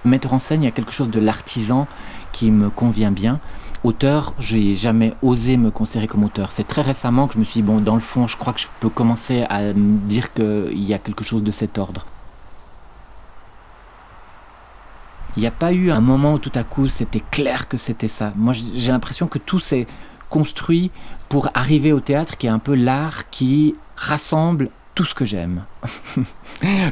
Metteur en scène, il y a quelque chose de l'artisan qui me convient bien. Auteur, j'ai jamais osé me considérer comme auteur. C'est très récemment que je me suis dit, bon, dans le fond, je crois que je peux commencer à me dire qu'il y a quelque chose de cet ordre. Il n'y a pas eu un moment où tout à coup c'était clair que c'était ça. Moi j'ai l'impression que tout s'est construit pour arriver au théâtre, qui est un peu l'art qui rassemble tout ce que j'aime.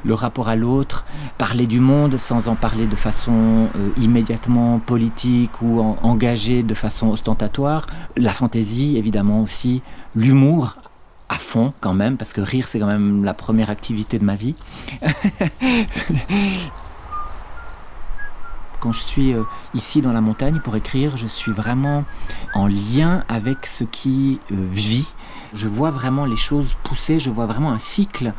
Le rapport à l'autre, parler du monde sans en parler de façon immédiatement politique ou engagée de façon ostentatoire. La fantaisie évidemment aussi, l'humour à fond quand même, parce que rire c'est quand même la première activité de ma vie. Quand je suis ici dans la montagne pour écrire, je suis vraiment en lien avec ce qui vit. Je vois vraiment les choses pousser, je vois vraiment un cycle.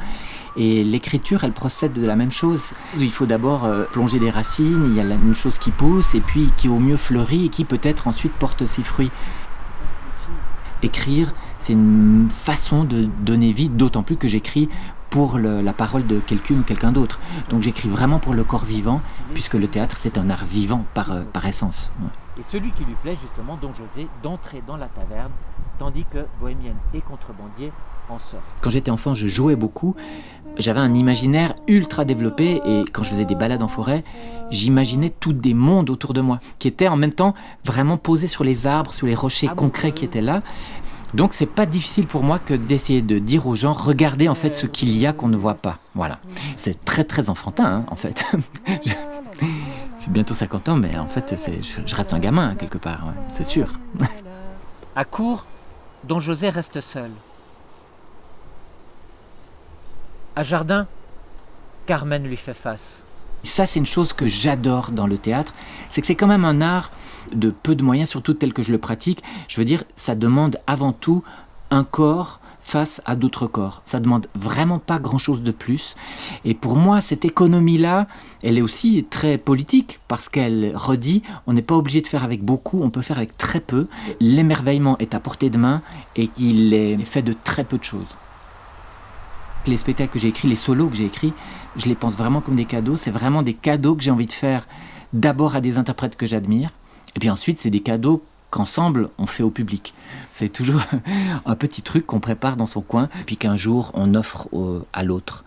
Et l'écriture, elle procède de la même chose. Il faut d'abord plonger des racines, il y a une chose qui pousse, et puis qui au mieux fleurit, et qui peut-être ensuite porte ses fruits. Écrire, c'est une façon de donner vie, d'autant plus que j'écris pour la parole de quelqu'une ou quelqu'un d'autre. Donc j'écris vraiment pour le corps vivant, puisque le théâtre, c'est un art vivant par essence. Ouais. Et celui qui lui plaît, justement, Don José, d'entrer dans la taverne, tandis que Bohémienne et Contrebandier en sortent. Quand j'étais enfant, je jouais beaucoup. J'avais un imaginaire ultra développé, et quand je faisais des balades en forêt, j'imaginais tous des mondes autour de moi, qui étaient en même temps vraiment posés sur les arbres, sur les rochers concrets qui étaient là. Donc c'est pas difficile pour moi que d'essayer de dire aux gens, regardez en fait ce qu'il y a qu'on ne voit pas. Voilà. C'est très très enfantin hein, en fait. J'ai bientôt 50 ans, mais en fait je reste un gamin hein, quelque part, ouais, c'est sûr. À court, Don José reste seul. À Jardin, Carmen lui fait face. Ça, c'est une chose que j'adore dans le théâtre, c'est que c'est quand même un art de peu de moyens, surtout tel que je le pratique. Je veux dire, ça demande avant tout un corps face à d'autres corps. Ça demande vraiment pas grand-chose de plus. Et pour moi, cette économie-là, elle est aussi très politique, parce qu'elle redit, on n'est pas obligé de faire avec beaucoup, on peut faire avec très peu. L'émerveillement est à portée de main, et il est fait de très peu de choses. Les spectacles que j'ai écrits, les solos que j'ai écrits, je les pense vraiment comme des cadeaux. C'est vraiment des cadeaux que j'ai envie de faire d'abord à des interprètes que j'admire. Et puis ensuite, c'est des cadeaux qu'ensemble, on fait au public. C'est toujours un petit truc qu'on prépare dans son coin, puis qu'un jour, on offre à l'autre.